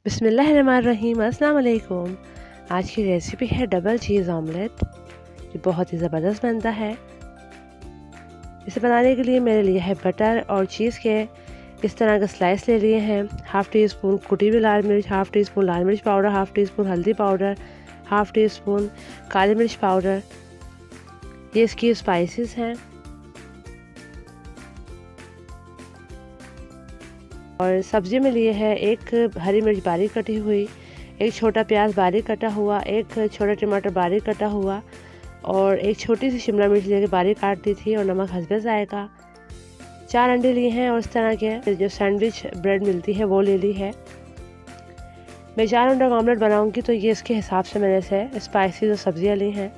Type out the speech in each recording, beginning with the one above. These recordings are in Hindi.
बिस्मिल्लाहिर्रहमानिर्रहीम, अस्सलाम वालेकुम। आज की रेसिपी है डबल चीज़ ऑमलेट, जो बहुत ही ज़बरदस्त बनता है। इसे बनाने के लिए मेरे लिए है बटर और चीज़ के इस तरह के स्लाइस ले लिए हैं। हाफ़ टी स्पून कुटी हुई लाल मिर्च, हाफ़ टी स्पून लाल मिर्च पाउडर, हाफ़ टी स्पून हल्दी पाउडर, हाफ़ टी स्पून काली मिर्च पाउडर। ये इसकी स्पाइसेस हैं। और सब्ज़ी में लिए है एक हरी मिर्च बारीक कटी हुई, एक छोटा प्याज बारीक कटा हुआ, एक छोटा टमाटर बारीक कटा हुआ और एक छोटी सी शिमला मिर्च लेके बारीक काट दी थी और नमक हस्बे जायका। 4 अंडे लिए हैं और इस तरह के जो सैंडविच ब्रेड मिलती है वो ले ली है। मैं 4 अंडों का ऑमलेट बनाऊंगी तो ये इसके हिसाब से मैंने से स्पाइसी जो सब्जियां ली हैं।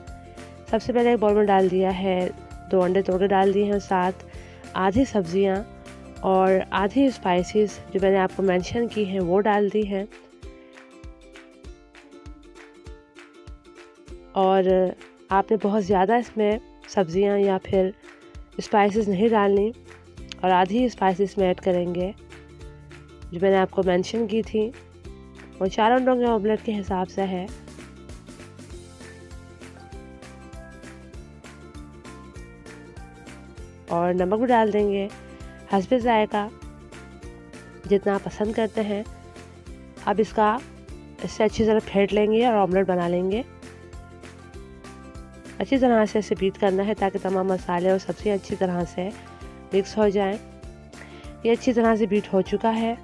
सबसे पहले एक बाउल में डाल दिया है 2 अंडे तोड़ के डाल दिए हैं, साथ आधी सब्जियां और आधी स्पाइसेस जो मैंने आपको मेंशन की हैं वो डाल दी हैं। और आपने बहुत ज़्यादा इसमें सब्जियां या फिर स्पाइसेस नहीं डालनी और आधी स्पाइसेस में ऐड करेंगे जो मैंने आपको मेंशन की थी। और 4 अंडों के ऑमलेट के हिसाब से है। और नमक भी डाल देंगे हस्बे जायका, जितना आप पसंद करते हैं। अब इससे अच्छी तरह फेंट लेंगे और ऑमलेट बना लेंगे। अच्छी तरह से इसे बीट करना है ताकि तमाम मसाले और सब्ज़ी अच्छी तरह से मिक्स हो जाएं। ये अच्छी तरह से बीट हो चुका है।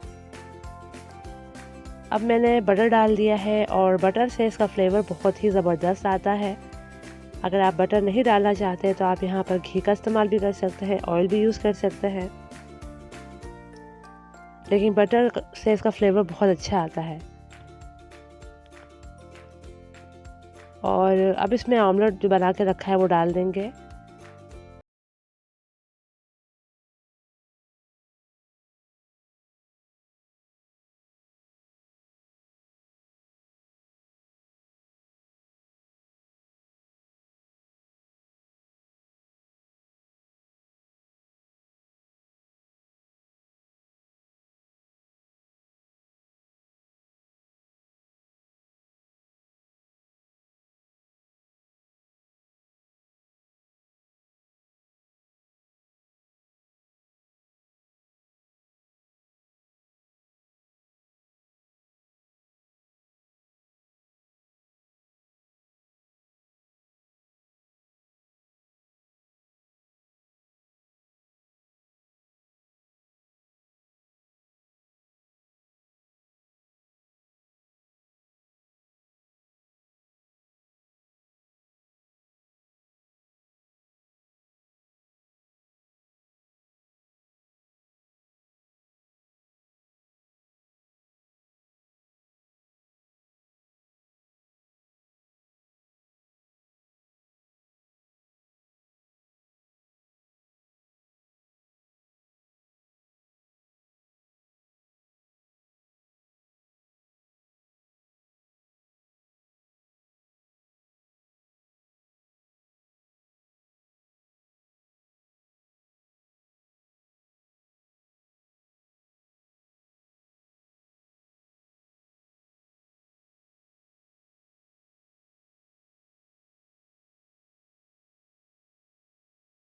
अब मैंने बटर डाल दिया है और बटर से इसका फ्लेवर बहुत ही ज़बरदस्त आता है। अगर आप बटर नहीं डालना चाहते तो आप यहाँ पर घी का इस्तेमाल भी कर सकते हैं, ऑयल भी यूज़ कर सकते हैं, लेकिन बटर से इसका फ्लेवर बहुत अच्छा आता है। और अब इसमें ऑमलेट जो बना के रखा है वो डाल देंगे।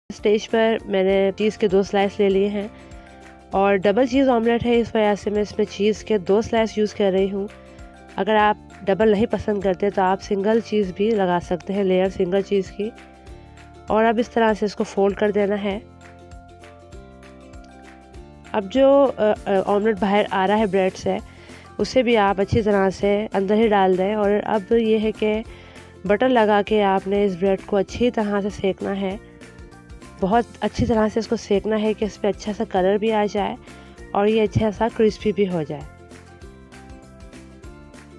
स्टेज पर मैंने चीज़ के 2 स्लाइस ले लिए हैं और डबल चीज़ ऑमलेट है, इस वजह से मैं इसमें चीज़ के 2 स्लाइस यूज़ कर रही हूँ। अगर आप डबल नहीं पसंद करते तो आप सिंगल चीज़ भी लगा सकते हैं, लेयर सिंगल चीज़ की। और अब इस तरह से इसको फोल्ड कर देना है। अब जो ऑमलेट बाहर आ रहा है ब्रेड से, उसे भी आप अच्छी तरह से अंदर ही डाल दें। और अब ये है कि बटर लगा के आपने इस ब्रेड को अच्छी तरह से सेकना है। बहुत अच्छी तरह से इसको सेकना है कि इस पर अच्छा सा कलर भी आ जाए और ये अच्छा सा क्रिस्पी भी हो जाए।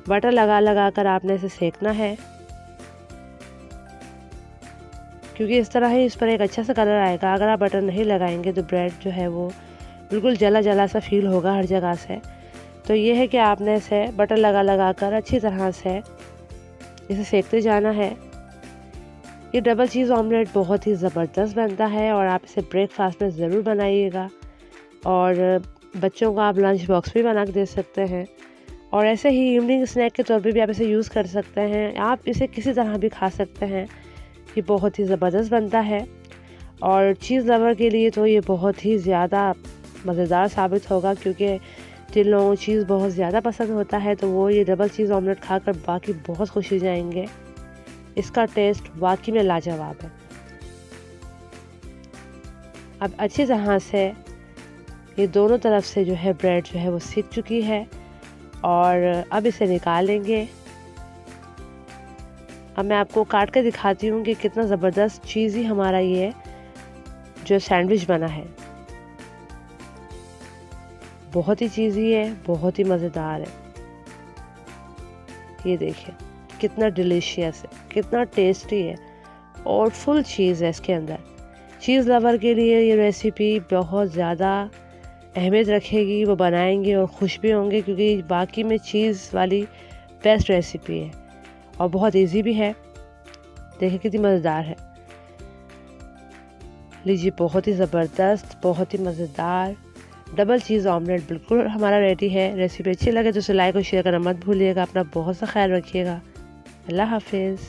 बटर लगा कर आपने इसे सेकना है, क्योंकि इस तरह ही इस पर एक अच्छा सा कलर आएगा। अगर आप बटर नहीं लगाएंगे तो ब्रेड जो है वो बिल्कुल जला जला सा फील होगा हर जगह से। तो ये है कि आपने इसे बटर लगा कर अच्छी तरह से इसे सेकते जाना है। ये डबल चीज़ ऑमलेट बहुत ही ज़बरदस्त बनता है और आप इसे ब्रेकफास्ट में ज़रूर बनाइएगा। और बच्चों को आप लंच बॉक्स भी बना के दे सकते हैं। और ऐसे ही इवनिंग स्नैक के तौर पे भी आप इसे यूज़ कर सकते हैं। आप इसे किसी तरह भी खा सकते हैं। ये बहुत ही ज़बरदस्त बनता है और चीज़ लवर के लिए तो ये बहुत ही ज़्यादा मज़ेदार साबित होगा, क्योंकि जिन लोगों को चीज़ बहुत ज़्यादा पसंद होता है तो वो ये डबल चीज़ ऑमलेट खाकर बाकी बहुत खुश हो जाएंगे। इसका टेस्ट वाकई में लाजवाब है। अब अच्छी तरह से ये दोनों तरफ से जो है ब्रेड जो है वो सीख चुकी है और अब इसे निकालेंगे। अब मैं आपको काट के दिखाती हूँ कि कितना ज़बरदस्त चीज़ी हमारा ये जो सैंडविच बना है। बहुत ही चीज़ी है, बहुत ही मज़ेदार है। ये देखिए कितना डिलीशियस है, कितना टेस्टी है और फुल चीज़ है इसके अंदर। चीज़ लवर के लिए ये रेसिपी बहुत ज़्यादा अहमियत रखेगी। वो बनाएंगे और खुश भी होंगे, क्योंकि बाकी में चीज़ वाली बेस्ट रेसिपी है और बहुत इजी भी है। देखिए कितनी मज़ेदार है। लीजिए, बहुत ही ज़बरदस्त, बहुत ही मज़ेदार डबल चीज़ ऑमलेट बिल्कुल हमारा रेडी है। रेसिपी अच्छी लगे तो उसे लाइक और शेयर करना मत भूलिएगा। अपना बहुत सा ख्याल रखिएगा। अल्लाह हाफिज़।